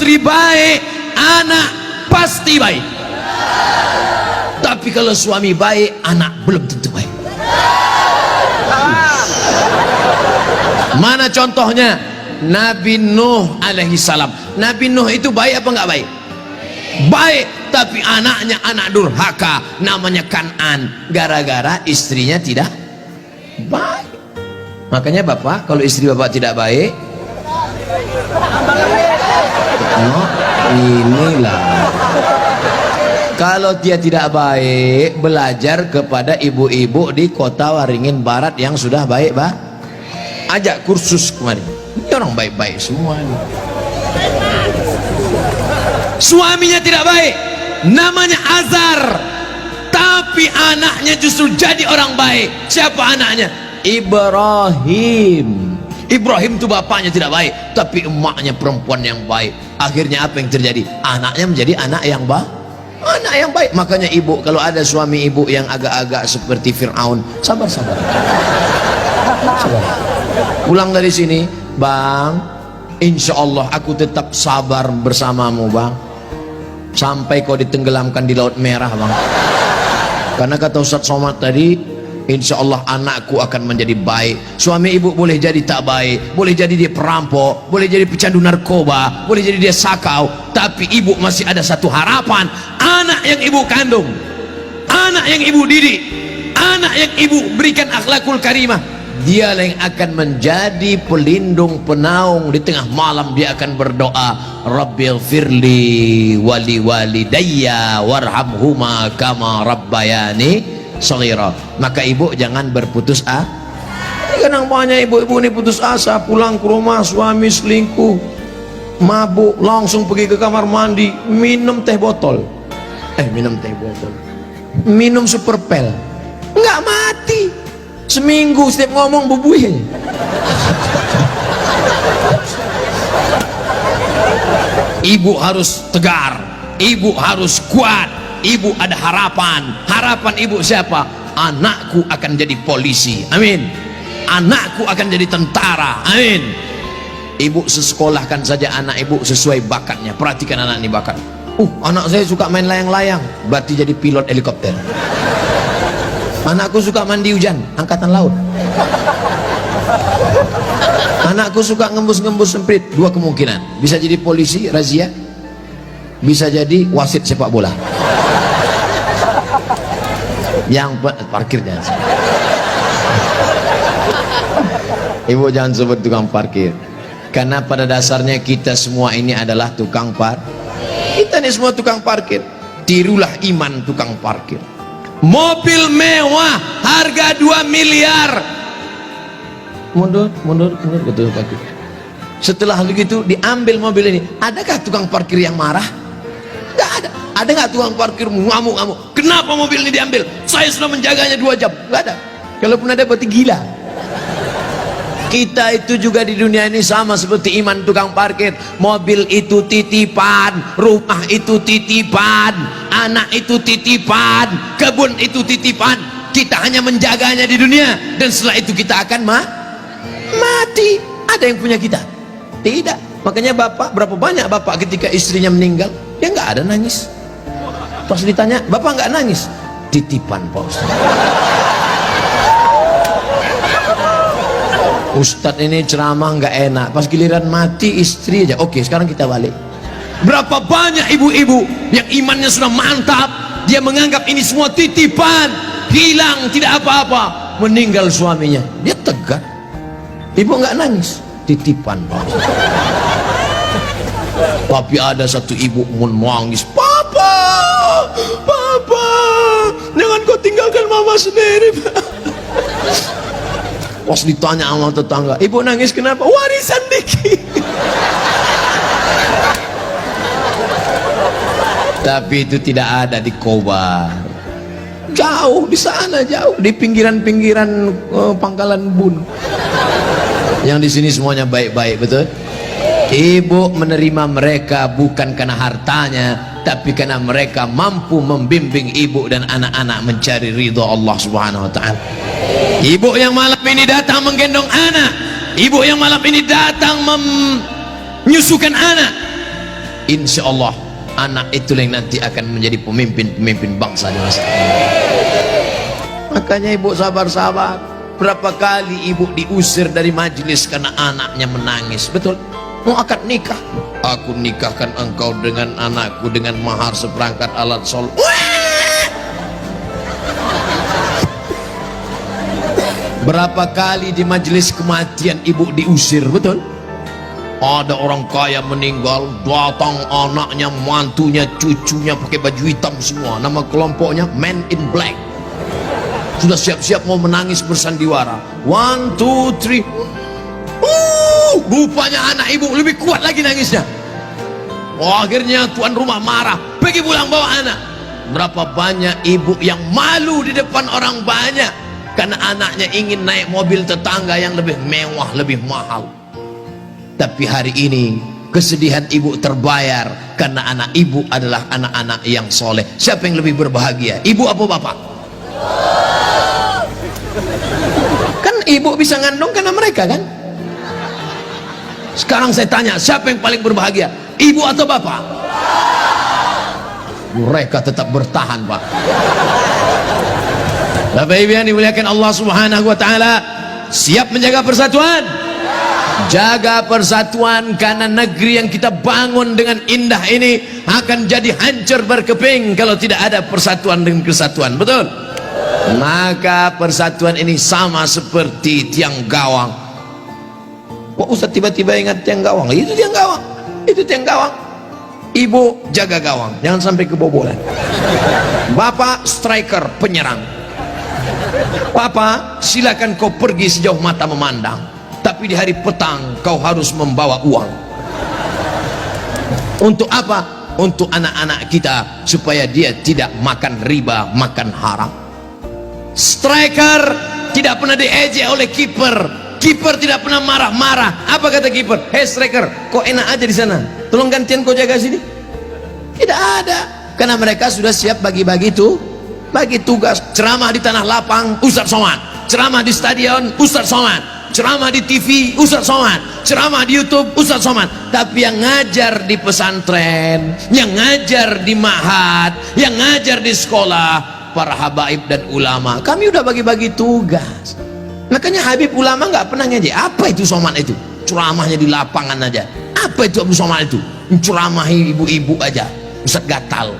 istri baik, anak pasti baik. Tapi kalau suami baik, anak belum tentu baik. Mana contohnya? Nabi Nuh alaihi salam. Nabi Nuh itu baik apa enggak baik? Baik, tapi anaknya anak durhaka, namanya Kan'an, gara-gara istrinya tidak baik. Makanya bapak, kalau istri bapak tidak baik, oh, inilah. Kalau dia tidak baik, belajar kepada ibu-ibu di kota Waringin Barat yang sudah baik, bah. Ajak kursus kemarin. Ini orang baik-baik semua ini. Suaminya tidak baik, namanya Azar, tapi anaknya justru jadi orang baik. Siapa anaknya? Ibrahim. Ibrahim itu bapaknya tidak baik, tapi emaknya perempuan yang baik. Akhirnya apa yang terjadi? Anaknya menjadi anak yang baik. Anak yang baik. Makanya ibu, kalau ada suami ibu yang agak-agak seperti Fir'aun, sabar-sabar. Sabar. Pulang dari sini, bang, insya Allah aku tetap sabar bersamamu, bang, sampai kau ditenggelamkan di Laut Merah, bang. Karena kata Ustaz Somad tadi, insya Allah anakku akan menjadi baik. Suami ibu boleh jadi tak baik, boleh jadi dia perampok, boleh jadi pecandu narkoba, boleh jadi dia sakau, tapi ibu masih ada satu harapan. Anak yang ibu kandung, anak yang ibu didik, anak yang ibu berikan akhlakul karimah, dialah yang akan menjadi pelindung penaung. Di tengah malam dia akan berdoa, Rabbighfirli wali walidayya warhamhuma kama rabbayani shaghira. Maka ibu jangan berputus asa. Kadang banyak ibu-ibu ini putus asa, pulang ke rumah suami selingkuh, mabuk, langsung pergi ke kamar mandi, minum teh botol. Minum super pel, nggak mati. Seminggu setiap ngomong bubuih. Ibu harus tegar, ibu harus kuat, ibu ada harapan. Harapan ibu siapa? Anakku akan jadi polisi, amin. Anakku akan jadi tentara, amin. Ibu sekolahkan saja anak ibu sesuai bakatnya. Perhatikan anak ini bakat. Anak saya suka main layang-layang, berarti jadi pilot helikopter. Anakku suka mandi hujan, angkatan laut. Anakku suka ngembus-ngembus semprit, dua kemungkinan, bisa jadi polisi razia, bisa jadi wasit sepak bola. Yang parkirnya, ibu jangan sebut tukang parkir, karena pada dasarnya kita semua ini adalah tukang parkir. Kita ini semua tukang parkir. Tirulah iman tukang parkir. Mobil mewah harga 2 miliar. Mundur betul parkir. Setelah begitu diambil mobil ini, adakah tukang parkir yang marah? Enggak ada. Ada nggak tukang parkir ngamuk-ngamuk? Kenapa mobil ini diambil? Saya sudah menjaganya 2 jam. Enggak ada. Kalaupun ada berarti gila. Kita itu juga di dunia ini sama seperti iman tukang parkir. Mobil itu titipan, rumah itu titipan, anak itu titipan, kebun itu titipan. Kita hanya menjaganya di dunia, dan setelah itu kita akan mati. Ada yang punya kita? Tidak. Makanya bapak, berapa banyak bapak ketika istrinya meninggal, dia nggak ada nangis. Pas ditanya, bapak nggak nangis? Titipan Pak Ustaz. Ustadz ini ceramah nggak enak, pas giliran mati istri aja. Oke, sekarang kita balik. Berapa banyak ibu-ibu yang imannya sudah mantap, dia menganggap ini semua titipan, hilang tidak apa-apa, meninggal suaminya, dia tegar. Ibu nggak nangis, titipan Pak. Tapi ada satu ibu menangis, papa, jangan kau tinggalkan mama sendiri. Pas ditanya sama tetangga, ibu nangis kenapa? Warisan dikit. Tapi itu tidak ada di Kobar, jauh di sana, jauh di pinggiran-pinggiran Pangkalan Bun. Yang di sini semuanya baik-baik, betul? Ibu menerima mereka bukan karena hartanya, tapi karena mereka mampu membimbing ibu dan anak-anak mencari ridha Allah Subhanahu wa Ta'ala. Ibu yang malam ini datang menggendong anak, ibu yang malam ini datang menyusukan anak, insya Allah anak itu yang nanti akan menjadi pemimpin bangsa di masa depan. Makanya ibu sabar-sabar. Berapa kali ibu diusir dari majelis karena anaknya menangis. Betul, mau akad nikah, aku nikahkan engkau dengan anakku dengan mahar seperangkat alat sholat. Berapa kali di majelis kematian ibu diusir. Betul, ada orang kaya meninggal, datang anaknya, mantunya, cucunya pakai baju hitam semua, nama kelompoknya Men in Black, sudah siap-siap mau menangis bersandiwara. 1, 2, 3. Rupanya anak ibu lebih kuat lagi nangisnya. Akhirnya tuan rumah marah, pergi pulang bawa anak. Berapa banyak ibu yang malu di depan orang banyak karena anaknya ingin naik mobil tetangga yang lebih mewah, lebih mahal. Tapi hari ini kesedihan ibu terbayar karena anak ibu adalah anak-anak yang soleh. Siapa yang lebih berbahagia, ibu apa bapak? Kan ibu bisa ngandung karena mereka kan. Sekarang saya tanya, siapa yang paling berbahagia, ibu atau bapak? Mereka tetap bertahan, Pak. Bapak Ibu yang dimuliakan Allah Subhanahu wa taala, siap menjaga persatuan? Jaga persatuan, karena negeri yang kita bangun dengan indah ini akan jadi hancur berkeping kalau tidak ada persatuan dan kesatuan. Betul? Maka persatuan ini sama seperti tiang gawang. Kok Ustaz tiba-tiba ingat tiang gawang? Itu tiang gawang, itu tiang gawang. Ibu jaga gawang, jangan sampai kebobolan. Bapak striker, penyerang. Papa, silakan kau pergi sejauh mata memandang, tapi di hari petang kau harus membawa uang. Untuk apa? Untuk anak-anak kita, supaya dia tidak makan riba, makan haram. Striker tidak pernah diejek oleh kiper. Kiper tidak pernah marah-marah. Apa kata kiper? Hei striker, kok enak aja di sana, tolong gantian kau jaga sini. Tidak ada, karena mereka sudah siap bagi-bagi itu, bagi tugas. Ceramah di tanah lapang, Ustaz Somad. Ceramah di stadion, Ustaz Somad. Ceramah di TV, Ustaz Somad. Ceramah di YouTube, Ustaz Somad. Tapi yang ngajar di pesantren, yang ngajar di ma'had, yang ngajar di sekolah, para habaib dan ulama, kami udah bagi-bagi tugas. Makanya Habib ulama nggak pernah ngaji. Apa itu Somad itu? Ceramahnya di lapangan aja. Apa itu Abu Somad itu? Ceramahi ibu-ibu aja, Ustaz gatal.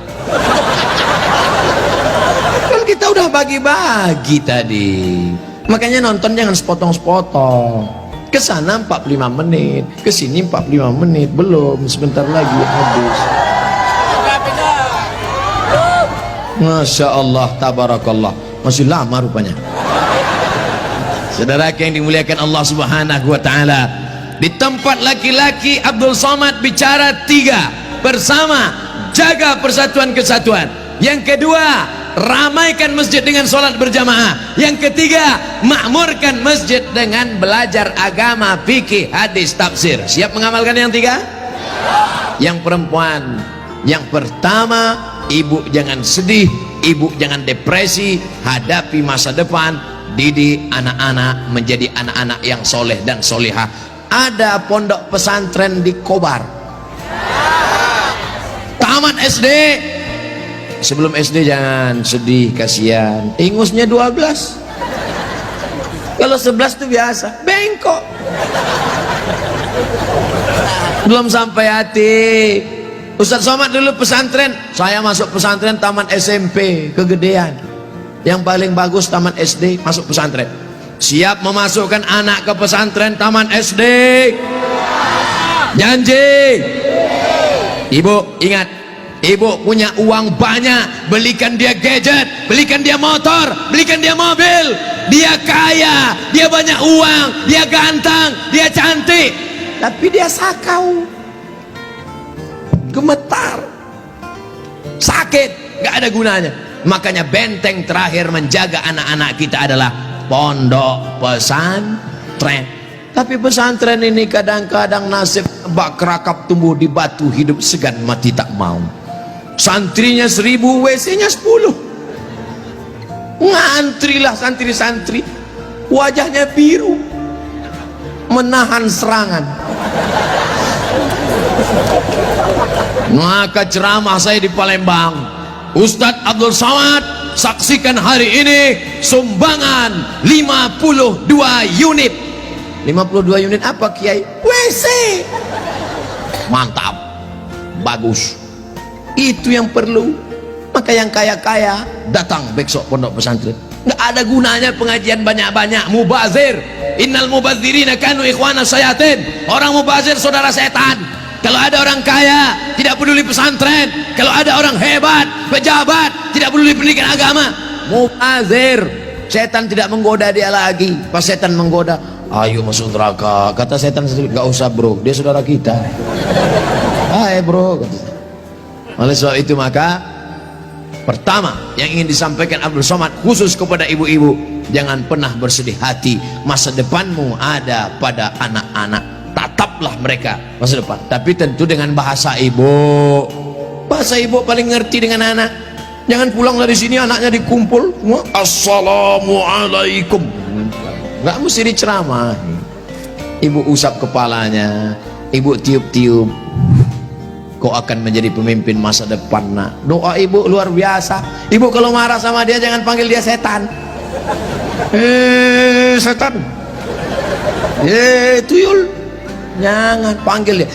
Kan kita udah bagi-bagi tadi. Makanya nonton jangan sepotong-sepotong. Kesana 45 menit, kesini 45 menit, belum, sebentar lagi habis. Masya Allah, tabarakallah, masih lama rupanya. Saudara yang dimuliakan Allah Subhanahu wa taala, di tempat laki-laki Abdul Somad bicara 3. Pertama, jaga persatuan kesatuan. Yang kedua, ramaikan masjid dengan sholat berjamaah. Yang ketiga, makmurkan masjid dengan belajar agama, fikih, hadis, tafsir. Siap mengamalkan yang 3? Yang perempuan, yang pertama, ibu jangan sedih, ibu jangan depresi, hadapi masa depan, didik anak-anak menjadi anak-anak yang soleh dan solehah. Ada pondok pesantren di Kobar, tamat SD. Sebelum SD jangan sedih, kasihan, ingusnya 12. Kalau 11 itu biasa, bengkok, belum sampai hati. Ustaz Somad dulu pesantren, saya masuk pesantren taman SMP, kegedean. Yang paling bagus taman SD, masuk pesantren. Siap memasukkan anak ke pesantren taman SD? Janji? Ibu ingat, ibu punya uang banyak, belikan dia gadget, belikan dia motor, belikan dia mobil. Dia kaya, dia banyak uang, dia ganteng, dia cantik, tapi dia sakau, gemetar, sakit, gak ada gunanya. Makanya benteng terakhir menjaga anak-anak kita adalah pondok pesantren. Tapi pesantren ini kadang-kadang nasib bak kerakap tumbuh di batu, hidup segan mati tak mau. Santrinya 1000, WC-nya 10. Ngantrilah santri-santri, wajahnya biru, menahan serangan. Maka ceramah saya di Palembang, Ustadz Abdul Somad saksikan hari ini sumbangan 52 unit. 52 unit apa Kiai? WC. Mantap, bagus, itu yang perlu. Maka yang kaya-kaya datang besok pondok pesantren. Nggak ada gunanya pengajian banyak-banyak. Mubazir, innal mubazirina kanu ikhwana syayatin. Orang mubazir saudara setan. Kalau ada orang kaya tidak peduli pesantren, kalau ada orang hebat pejabat tidak peduli pendidikan agama, mubazir. Setan tidak menggoda dia lagi. Pas setan menggoda, ayo masuk neraka, kata setan sendiri, nggak usah bro, dia saudara kita. Hai bro. Oleh sebab itu maka pertama yang ingin disampaikan Abdul Somad khusus kepada ibu-ibu, jangan pernah bersedih hati. Masa depanmu ada pada anak-anak, tataplah mereka masa depan, tapi tentu dengan bahasa ibu. Bahasa ibu paling ngerti dengan anak. Jangan pulang dari sini anaknya dikumpul semua, assalamualaikum, nggak mesti diceramah. Ibu usap kepalanya, ibu tiup-tiup, kau akan menjadi pemimpin masa depan nak. Doa ibu luar biasa. Ibu kalau marah sama dia jangan panggil dia setan. Setan, tuyul, jangan panggil dia.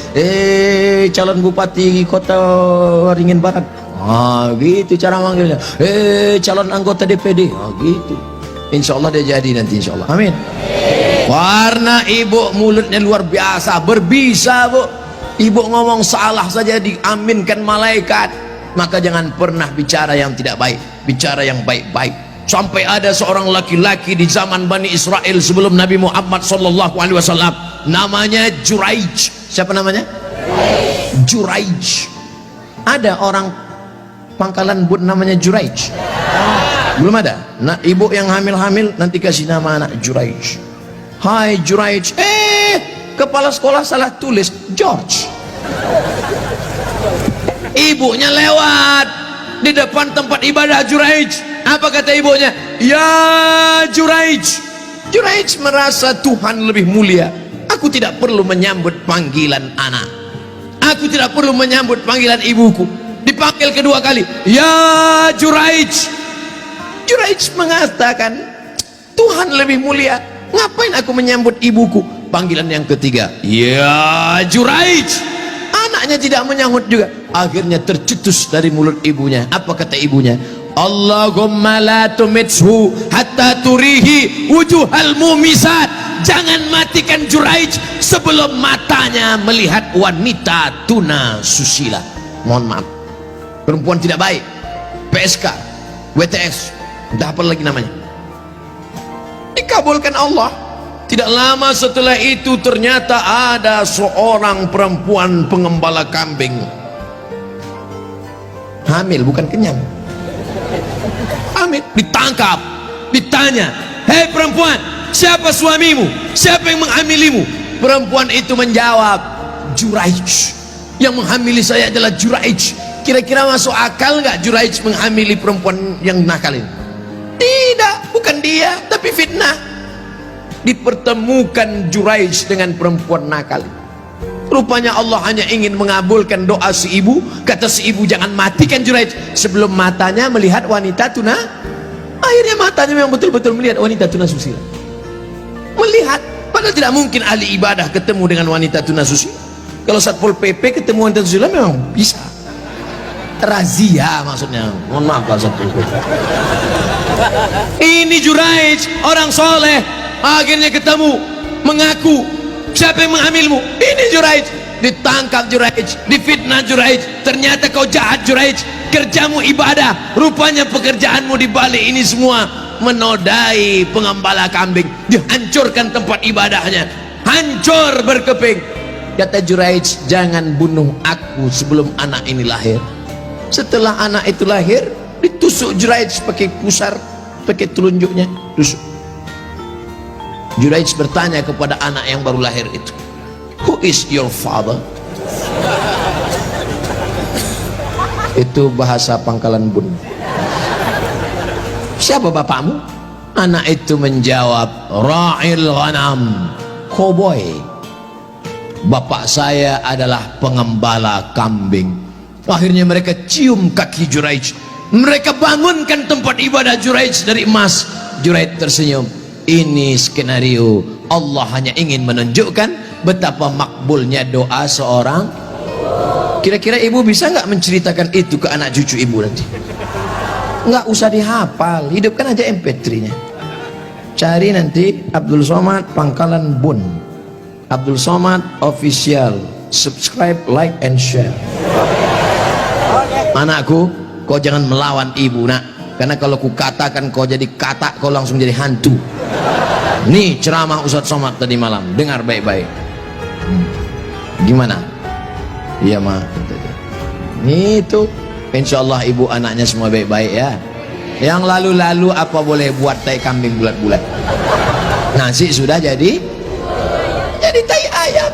Calon bupati kota Waringin Barat, gitu cara manggilnya. Calon anggota DPD, gitu. Insya Allah dia jadi nanti, insya Allah, amin. Karena ibu mulutnya luar biasa, berbisa bu. Ibu ngomong salah saja diaminkan malaikat. Maka jangan pernah bicara yang tidak baik, bicara yang baik-baik. Sampai ada seorang laki-laki di zaman Bani Israel sebelum Nabi Muhammad SAW, namanya Juraij. Siapa namanya? Juraij. Ada orang Pangkalan Bun namanya Juraij? Belum ada. Nah, ibu yang hamil-hamil nanti kasih nama anak Juraij. Hai Juraij. Kepala sekolah salah tulis George. Ibunya lewat di depan tempat ibadah Juraij. Apa kata ibunya? Ya Juraij. Juraij merasa Tuhan lebih mulia. Aku tidak perlu menyambut panggilan anak. Aku tidak perlu menyambut panggilan ibuku. Dipanggil kedua kali, ya Juraij. Juraij mengatakan, Tuhan lebih mulia, ngapain aku menyambut ibuku? Panggilan yang ketiga, ya Juraij. Anaknya tidak menyahut juga. Akhirnya tercetus dari mulut ibunya. Apa kata ibunya? Allahumma la tumithu hatta turihi wujuhal mumisat. Jangan matikan Juraij sebelum matanya melihat wanita tuna susila. Mohon maaf, perempuan tidak baik, PSK, WTS, entah apa lagi namanya, dikabulkan Allah. Tidak lama setelah itu ternyata ada seorang perempuan pengembala kambing, hamil, bukan kenyang, hamil, ditangkap, ditanya, hei perempuan, siapa suamimu? Siapa yang menghamilimu? Perempuan itu menjawab, Juraij. Yang menghamili saya adalah Juraij. Kira-kira masuk akal nggak Juraij menghamili perempuan yang nakal ini? Tidak, bukan dia, tapi fitnah. Dipertemukan Juraij dengan perempuan nakal. Rupanya Allah hanya ingin mengabulkan doa si ibu. Kata si ibu, jangan matikan Juraij sebelum matanya melihat wanita tuna. Akhirnya matanya memang betul-betul melihat wanita tuna susila. Melihat, padahal tidak mungkin ahli ibadah ketemu dengan wanita tuna susila. Kalau Satpol PP ketemu wanita susila memang bisa. Razia maksudnya, mohon maaf kalau Satpol PP. Ini Juraij, orang soleh, akhirnya ketemu, mengaku, siapa yang menghamilmu? Ini Juraij. Ditangkap Juraij, difitnah Juraij. Ternyata kau jahat Juraij, kerjamu ibadah, rupanya pekerjaanmu di balik ini semua menodai pengembala kambing. Dihancurkan tempat ibadahnya, hancur berkeping. Kata Juraij, jangan bunuh aku sebelum anak ini lahir. Setelah anak itu lahir, ditusuk Juraij pakai pusar, pakai telunjuknya, tusuk. Juraij bertanya kepada anak yang baru lahir itu, who is your father? Itu bahasa Pangkalan Bun. Siapa bapakmu? Anak itu menjawab, Ra'il Ghanam, cowboy. Bapak saya adalah pengembala kambing. Akhirnya mereka cium kaki Juraij, mereka bangunkan tempat ibadah Juraij dari emas. Juraij tersenyum. Ini skenario Allah hanya ingin menunjukkan betapa makbulnya doa seorang. Kira-kira ibu bisa nggak menceritakan itu ke anak cucu ibu nanti? Nggak usah dihafal, hidupkan aja MP3-nya. Cari nanti Abdul Somad Pangkalan Bun, Abdul Somad Official, subscribe, like, and share. Anakku, kau jangan melawan ibu nak, karena kalau ku katakan kau jadi katak, kau langsung jadi hantu. Nih ceramah Ustadz Somad tadi malam, dengar baik-baik. Gimana? Iya mah. Itu insya Allah ibu anaknya semua baik-baik ya. Yang lalu-lalu apa boleh buat tai kambing bulat-bulat. Nasi sudah jadi tai ayam.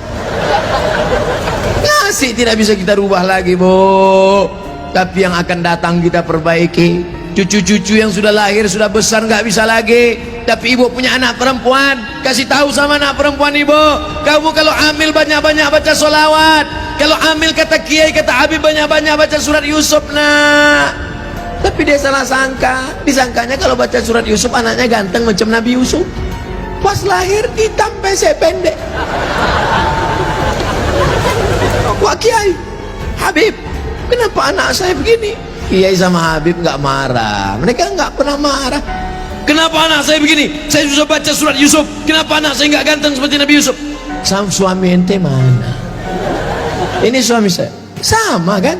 Nasi tidak bisa kita rubah lagi, Bu. Tapi yang akan datang kita perbaiki. Cucu-cucu yang sudah lahir, sudah besar, nggak bisa lagi. Tapi ibu punya anak perempuan, kasih tahu sama anak perempuan ibu, kamu kalau hamil banyak-banyak baca sholawat. Kalau hamil kata kiai, kata Habib, banyak-banyak baca surat Yusuf nak. Tapi dia salah sangka, disangkanya kalau baca surat Yusuf anaknya ganteng macam Nabi Yusuf. Pas lahir hitam pesek pendek. Wah kiai, Habib, kenapa anak saya begini? Kiai sama Habib nggak marah, mereka nggak pernah marah. Kenapa anak saya begini? Saya susah baca surat Yusuf. Kenapa anak saya nggak ganteng seperti Nabi Yusuf? Sama suami ente mana? Ini suami saya sama kan?